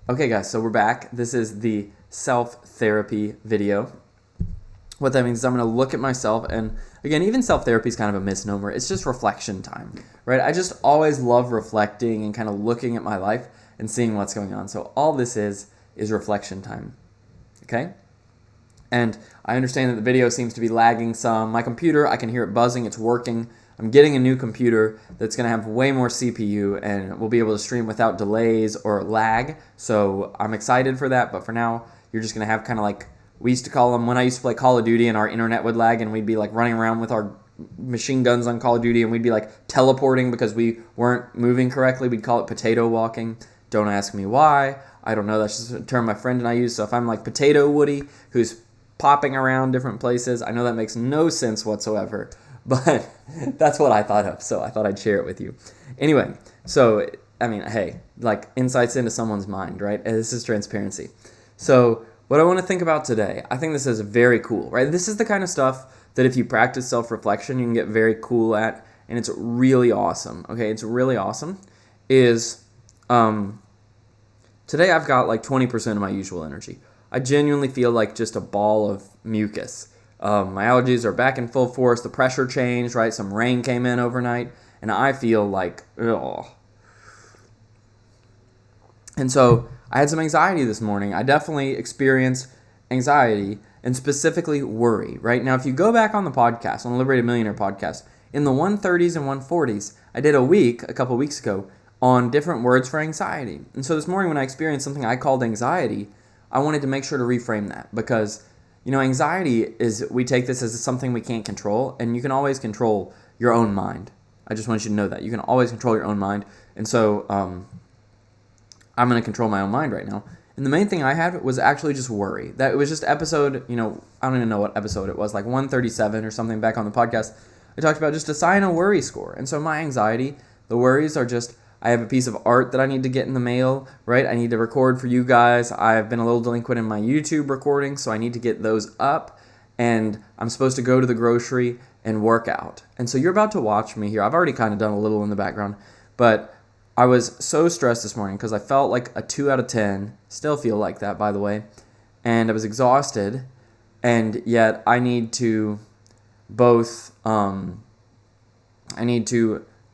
Okay guys, so we're back. This is the self-therapy video. What that means is I'm going to look at myself, and again, even self-therapy is kind of a misnomer. It's just reflection time, right? I just always love reflecting and kind of looking at my life and seeing what's going on. So all this is reflection time, okay? And I understand that the video seems to be lagging some. My computer, I can hear it buzzing, it's working. I'm getting a new computer that's going to have way more CPU and we'll be able to stream without delays or lag. So I'm excited for that, but for now, you're just going to have kind of like, we used to call them, when I used to play Call of Duty and our internet would lag and we'd be like running around with our machine guns on Call of Duty and we'd be like teleporting because we weren't moving correctly. We'd call it potato walking. Don't ask me why. I don't know. That's just a term my friend and I use. So if I'm like Potato Woody, who's popping around different places, I know that makes no sense whatsoever, but that's what I thought of, so I thought I'd share it with you. Anyway, so, I mean, hey, like insights into someone's mind, right? And this is transparency. So what I want to think about today, I think this is very cool, right? This is the kind of stuff that if you practice self-reflection, you can get very cool at, and it's really awesome, okay? It's really awesome, is today I've got like 20% of my usual energy. I genuinely feel like just a ball of mucus. My allergies are back in full force. The pressure changed, right? Some rain came in overnight, and I feel like, ugh. And so I had some anxiety this morning. I definitely experienced anxiety and specifically worry, right? Now, if you go back on the podcast, on the Liberated Millionaire podcast, in the 130s and 140s, I did a couple weeks ago, on different words for anxiety. And so this morning when I experienced something I called anxiety, I wanted to make sure to reframe that because, anxiety is, we take this as something we can't control, and you can always control your own mind. I just want you to know that. You can always control your own mind. And so I'm going to control my own mind right now. And the main thing I had was actually just worry. That it was just episode, I don't even know what episode it was, like 137 or something back on the podcast. I talked about just assign a worry score. And so my anxiety, the worries are just, I have a piece of art that I need to get in the mail, right? I need to record for you guys. I've been a little delinquent in my YouTube recording, so I need to get those up. And I'm supposed to go to the grocery and work out. And so you're about to watch me here. I've already kind of done a little in the background, but I was so stressed this morning because I felt like a 2 out of 10. Still feel like that, by the way. And I was exhausted, and yet I need to both,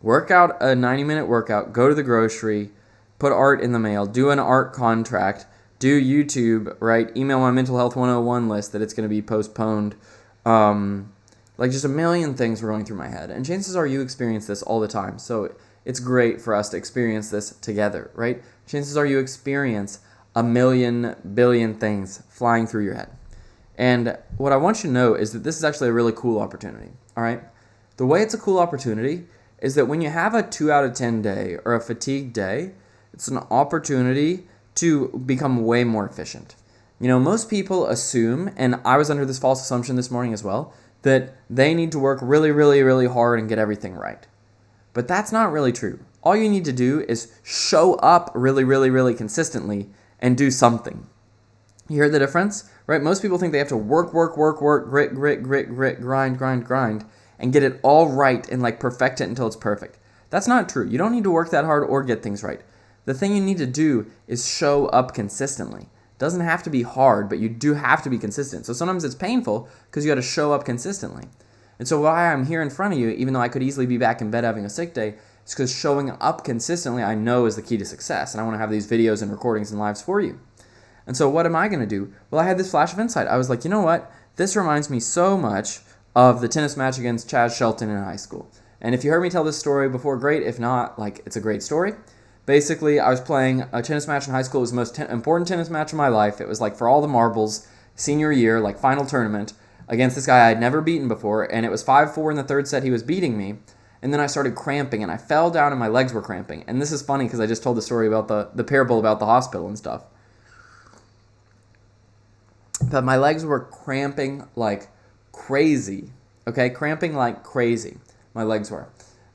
work out a 90-minute workout, go to the grocery, put art in the mail, do an art contract, do YouTube, right? Email my mental health 101 list that it's going to be postponed. Like just a million things were going through my head. And chances are you experience this all the time. So it's great for us to experience this together, right? Chances are you experience a million, billion things flying through your head. And what I want you to know is that this is actually a really cool opportunity, all right? The way it's a cool opportunity is that when you have a 2 out of 10 day or a fatigued day, it's an opportunity to become way more efficient. Most people assume, and I was under this false assumption this morning as well, that they need to work really, really, really hard and get everything right. But that's not really true. All you need to do is show up really, really, really consistently and do something. You hear the difference, right? Most people think they have to work, grit, grind, and get it all right and like perfect it until it's perfect. That's not true. You don't need to work that hard or get things right. The thing you need to do is show up consistently. It doesn't have to be hard, but you do have to be consistent. So sometimes it's painful because you got to show up consistently. And so why I'm here in front of you, even though I could easily be back in bed having a sick day, is because showing up consistently I know is the key to success. And I want to have these videos and recordings and lives for you. And so what am I going to do? Well, I had this flash of insight. I was like, you know what? This reminds me so much of the tennis match against Chaz Shelton in high school. And if you heard me tell this story before, great. If not, it's a great story. Basically, I was playing a tennis match in high school. It was the most important tennis match of my life. It was like for all the marbles, senior year, like final tournament, against this guy I had never beaten before. And it was 5-4 in the third set. He was beating me. And then I started cramping, and I fell down, and my legs were cramping. And this is funny because I just told the story about the parable about the hospital and stuff. But my legs were cramping like crazy, okay? Cramping like crazy, my legs were.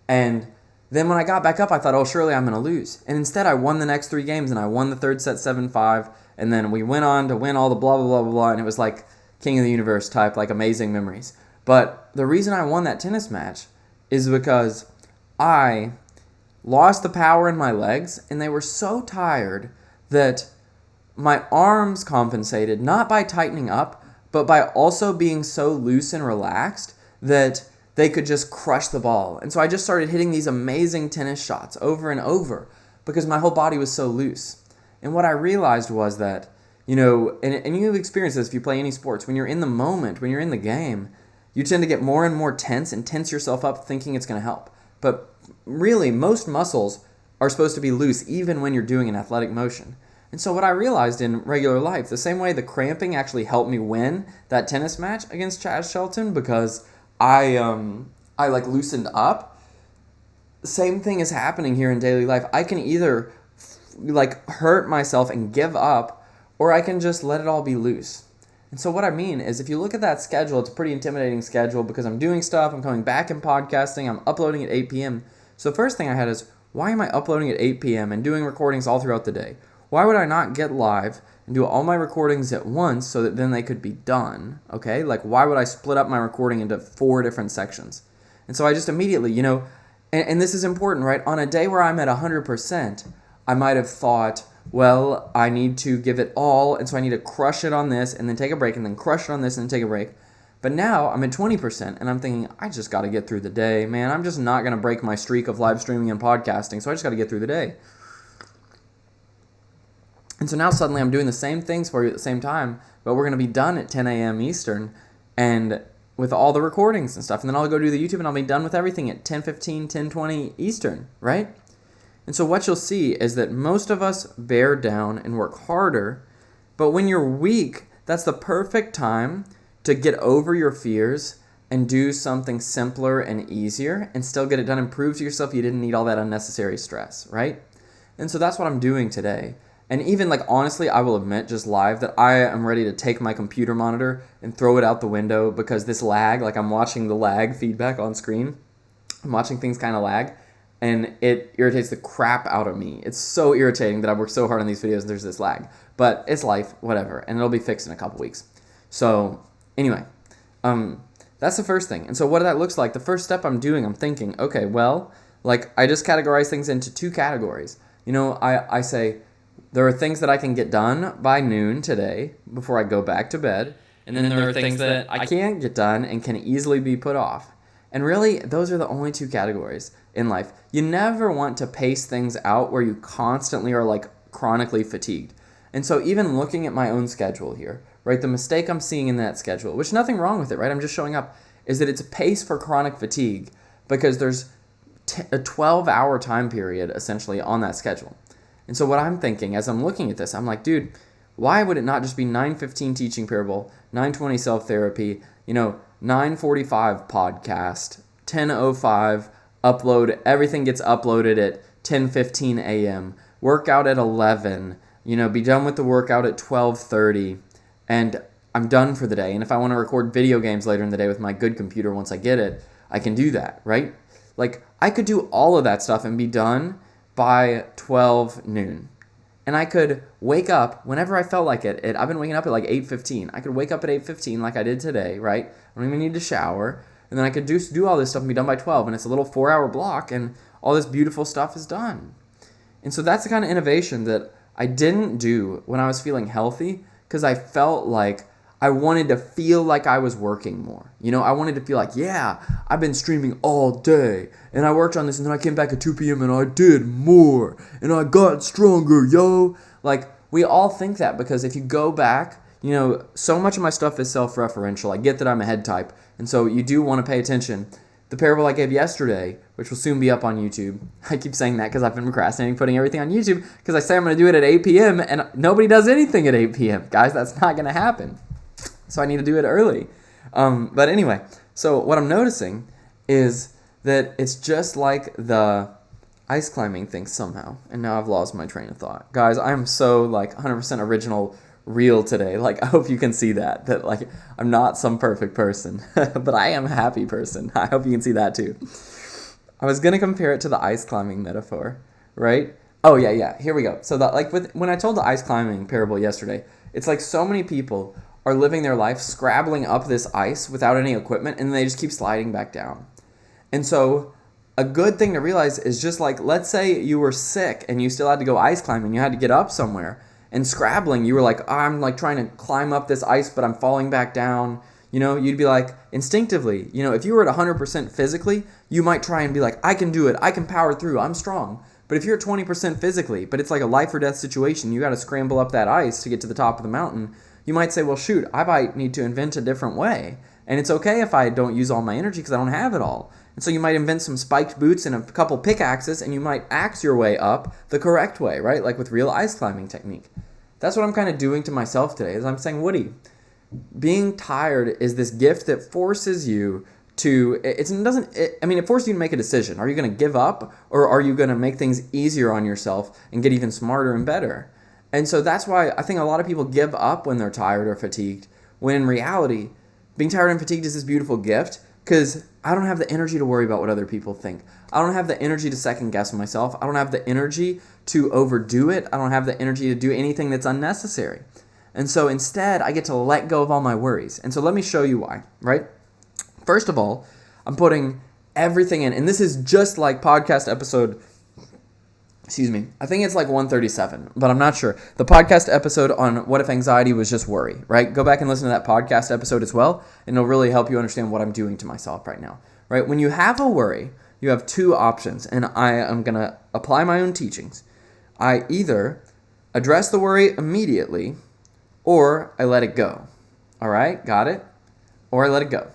And then when I got back up, I thought, oh, surely I'm going to lose. And instead, I won the next 3 games, and I won the third set 7-5. And then we went on to win all the blah, blah, blah, blah, blah. And it was like King of the Universe type, like amazing memories. But the reason I won that tennis match is because I lost the power in my legs, and they were so tired that my arms compensated not by tightening up, but by also being so loose and relaxed that they could just crush the ball. And so I just started hitting these amazing tennis shots over and over because my whole body was so loose. And what I realized was that, and you've experienced this if you play any sports, when you're in the moment, when you're in the game, you tend to get more and more tense and tense yourself up thinking it's going to help. But really, most muscles are supposed to be loose even when you're doing an athletic motion. And so what I realized in regular life, the same way the cramping actually helped me win that tennis match against Chaz Shelton because I loosened up, same thing is happening here in daily life. I can either hurt myself and give up, or I can just let it all be loose. And so what I mean is, if you look at that schedule, it's a pretty intimidating schedule because I'm doing stuff, I'm coming back and podcasting, I'm uploading at 8 p.m. So the first thing I had is, why am I uploading at 8 p.m. and doing recordings all throughout the day? Why would I not get live and do all my recordings at once so that then they could be done, okay? Why would I split up my recording into 4 different sections? And so I just immediately, and this is important, right? On a day where I'm at 100%, I might have thought, well, I need to give it all, and so I need to crush it on this and then take a break and then crush it on this and then take a break. But now I'm at 20% and I'm thinking, I just got to get through the day, man. I'm just not going to break my streak of live streaming and podcasting, so I just got to get through the day. And so now suddenly I'm doing the same things for you at the same time, but we're going to be done at 10 a.m. Eastern and with all the recordings and stuff. And then I'll go do the YouTube and I'll be done with everything at 10:15, 10:20 Eastern, right? And so what you'll see is that most of us bear down and work harder, but when you're weak, that's the perfect time to get over your fears and do something simpler and easier and still get it done and prove to yourself you didn't need all that unnecessary stress, right? And so that's what I'm doing today. And even honestly, I will admit just live that I am ready to take my computer monitor and throw it out the window because this lag, I'm watching the lag feedback on screen. I'm watching things kind of lag and it irritates the crap out of me. It's so irritating that I worked so hard on these videos and there's this lag. But it's life, whatever, and it'll be fixed in a couple weeks. So anyway, that's the first thing. And so what that looks like, the first step I'm doing, I'm thinking, okay, well, I just categorize things into 2 categories. I say, there are things that I can get done by noon today before I go back to bed. And then there are things that I can't get done and can easily be put off. And really, those are the only 2 categories in life. You never want to pace things out where you constantly are chronically fatigued. And so even looking at my own schedule here, right, the mistake I'm seeing in that schedule, which nothing wrong with it, right, I'm just showing up, is that it's a pace for chronic fatigue because there's a 12-hour time period essentially on that schedule. And so what I'm thinking as I'm looking at this, I'm like, dude, why would it not just be 9:15 teaching parable, 9:20 self-therapy, 9:45 podcast, 10:05 upload, everything gets uploaded at 10:15 a.m., workout at 11, be done with the workout at 12:30, and I'm done for the day. And if I want to record video games later in the day with my good computer once I get it, I can do that, right? I could do all of that stuff and be done by 12 noon. And I could wake up whenever I felt like it. I've been waking up at 8:15. I could wake up at 8:15 like I did today, right? I don't even need to shower. And then I could do all this stuff and be done by 12. And it's a little 4-hour block and all this beautiful stuff is done. And so that's the kind of innovation that I didn't do when I was feeling healthy because I felt like I wanted to feel like I was working more. I wanted to feel like, yeah, I've been streaming all day and I worked on this and then I came back at 2 p.m. and I did more and I got stronger, yo. We all think that because if you go back, so much of my stuff is self-referential. I get that I'm a head type and so you do want to pay attention. The parable I gave yesterday, which will soon be up on YouTube. I keep saying that because I've been procrastinating putting everything on YouTube because I say I'm going to do it at 8 p.m. and nobody does anything at 8 p.m. Guys, that's not going to happen. So I need to do it early. But anyway, so what I'm noticing is that it's just like the ice climbing thing somehow. And now I've lost my train of thought. Guys, I'm so 100% original real today. I hope you can see that I'm not some perfect person, but I am a happy person. I hope you can see that too. I was going to compare it to the ice climbing metaphor, right? Oh yeah. Here we go. So when I told the ice climbing parable yesterday, it's so many people are living their life scrabbling up this ice without any equipment, and they just keep sliding back down. And so a good thing to realize is just let's say you were sick and you still had to go ice climbing, you had to get up somewhere, and scrabbling, you were like, I'm like trying to climb up this ice, but I'm falling back down. You'd be like, instinctively, if you were at 100% physically, you might try and be like, I can do it. I can power through. I'm strong. But if you're at 20% physically, but it's like a life or death situation, you got to scramble up that ice to get to the top of the mountain, you might say, well, shoot, I might need to invent a different way. And it's okay if I don't use all my energy because I don't have it all. And so you might invent some spiked boots and a couple pickaxes, and you might axe your way up the correct way, right? Like with real ice climbing technique. That's what I'm kind of doing to myself today, is I'm saying, Woody, being tired is this gift that forces you to, it forces you to make a decision. Are you going to give up, or are you going to make things easier on yourself and get even smarter and better? And so that's why I think a lot of people give up when they're tired or fatigued, when in reality, being tired and fatigued is this beautiful gift, because I don't have the energy to worry about what other people think. I don't have the energy to second guess myself. I don't have the energy to overdo it. I don't have the energy to do anything that's unnecessary. And so instead, I get to let go of all my worries. And so let me show you why, right? First of all, I'm putting everything in, and this is just like podcast episode, I think it's like 137, but I'm not sure. The podcast episode on what if anxiety was just worry, right? Go back and listen to that podcast episode as well, and it'll really help you understand what I'm doing to myself right now, right? When you have a worry, you have two options, and I am going to apply my own teachings. I either address the worry immediately, or I let it go. All right, got it? Or I let it go.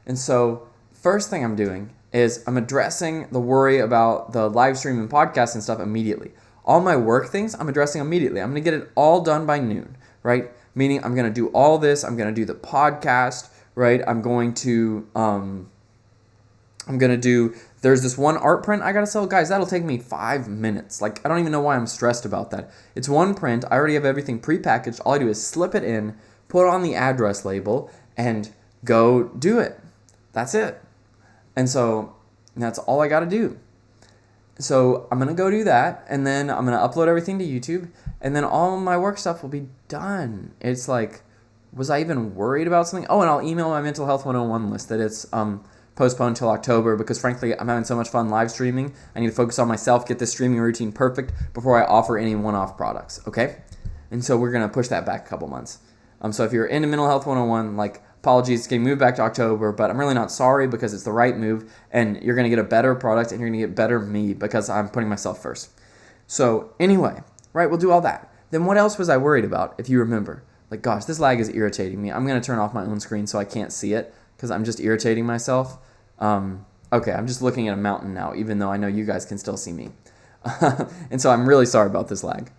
And so first thing I'm doing is I'm addressing the worry about the live stream and podcast and stuff immediately. All my work things, I'm addressing immediately. I'm going to get it all done by noon, right? Meaning I'm going to do all this. I'm going to do the podcast, right? There's this one art print I got to sell. Guys, that'll take me 5 minutes. Like, I don't even know why I'm stressed about that. It's one print. I already have everything prepackaged. All I do is slip it in, put on the address label, and go do it. That's it. And so that's all I got to do. So I'm going to go do that, and then I'm going to upload everything to YouTube, and then all my work stuff will be done. It's like, was I even worried about something? Oh, and I'll email my Mental Health 101 list that it's postponed until October, because frankly, I'm having so much fun live streaming. I need to focus on myself, get this streaming routine perfect before I offer any one-off products, okay? And so we're going to push that back a couple months. So if you're into Mental Health 101, like, apologies, it's getting moved back to October, but I'm really not sorry, because it's the right move, and you're going to get a better product, and you're going to get better me, because I'm putting myself first. So anyway, right, we'll do all that. Then what else was I worried about, if you remember? Like, gosh, this lag is irritating me. I'm going to turn off my own screen so I can't see it, because I'm just irritating myself. Okay, I'm just looking at a mountain now, even though I know you guys can still see me. And so I'm really sorry about this lag.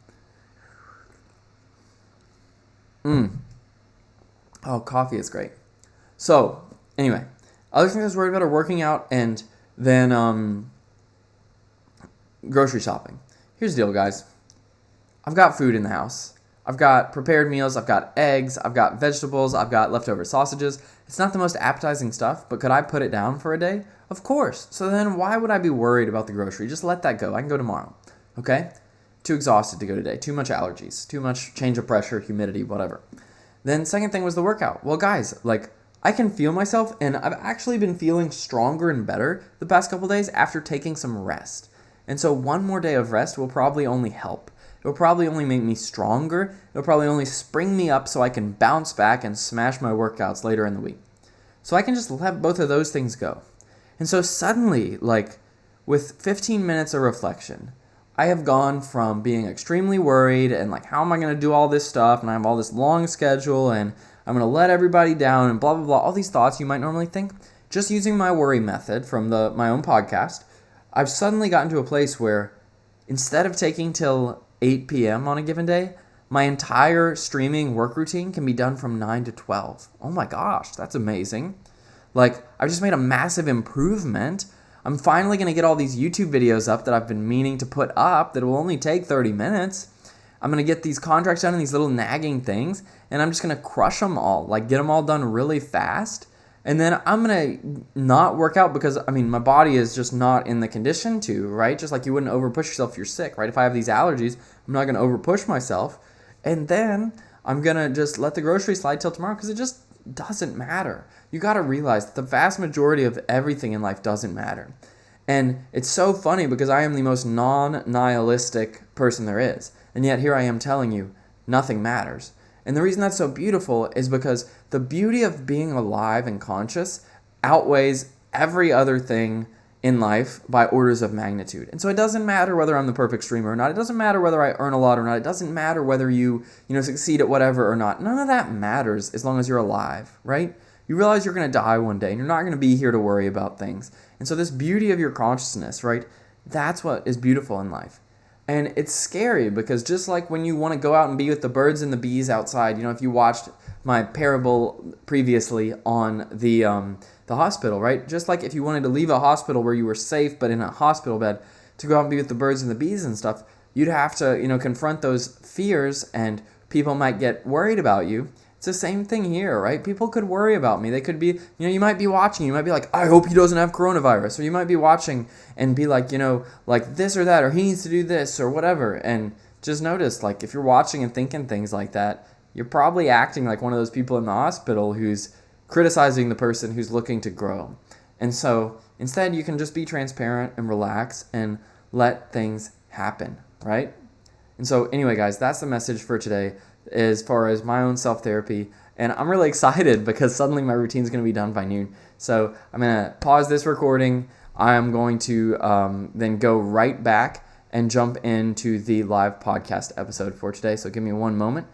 Oh, coffee is great. So, anyway, other things I was worried about are working out and then grocery shopping. Here's the deal, guys. I've got food in the house. I've got prepared meals, I've got eggs, I've got vegetables, I've got leftover sausages. It's not the most appetizing stuff, but could I put it down for a day? Of course. So then why would I be worried about the grocery? Just let that go. I can go tomorrow. Okay? Too exhausted to go today. Too much allergies. Too much change of pressure, humidity, whatever. Then second thing was the workout. Well, guys, like, I can feel myself, and I've actually been feeling stronger and better the past couple days after taking some rest. And so one more day of rest will probably only help. It'll probably only make me stronger. It'll probably only spring me up so I can bounce back and smash my workouts later in the week. So I can just let both of those things go. And so suddenly, like, with 15 minutes of reflection, I have gone from being extremely worried and like, how am I going to do all this stuff? And I have all this long schedule and I'm going to let everybody down and blah, blah, blah. All these thoughts you might normally think. Just using my worry method from my own podcast, I've suddenly gotten to a place where instead of taking till 8 p.m. on a given day, my entire streaming work routine can be done from 9 to 12. Oh my gosh, that's amazing. Like, I've just made a massive improvement. I'm finally going to get all these YouTube videos up that I've been meaning to put up that will only take 30 minutes. I'm going to get these contracts done and these little nagging things, and I'm just going to crush them all, like get them all done really fast. And then I'm going to not work out because, I mean, my body is just not in the condition to, right? Just like you wouldn't overpush yourself if you're sick, right? If I have these allergies, I'm not going to overpush myself. And then I'm going to just let the groceries slide till tomorrow because it just doesn't matter. You got to realize that the vast majority of everything in life doesn't matter. And it's so funny because I am the most non-nihilistic person there is. And yet here I am telling you, nothing matters. And the reason that's so beautiful is because the beauty of being alive and conscious outweighs every other thing in life by orders of magnitude. And so it doesn't matter whether I'm the perfect streamer or not. It doesn't matter whether I earn a lot or not. It doesn't matter whether you succeed at whatever or not. None of that matters as long as you're alive, right? You realize you're going to die one day and you're not going to be here to worry about things. And so this beauty of your consciousness, right? That's what is beautiful in life. And it's scary because just like when you want to go out and be with the birds and the bees outside, if you watched my parable previously on the hospital, right? Just like if you wanted to leave a hospital where you were safe but in a hospital bed to go out and be with the birds and the bees and stuff, you'd have to, confront those fears and people might get worried about you. It's the same thing here, right? People could worry about me. They could be, you might be watching, you might be like, I hope he doesn't have coronavirus. Or you might be watching and be like, like this or that, or he needs to do this or whatever. And just notice, like, if you're watching and thinking things like that, you're probably acting like one of those people in the hospital who's criticizing the person who's looking to grow. And so instead, you can just be transparent and relax and let things happen, right? And so anyway, guys, that's the message for today as far as my own self-therapy. And I'm really excited because suddenly my routine is going to be done by noon. So I'm going to pause this recording. I'm going to then go right back and jump into the live podcast episode for today. So give me one moment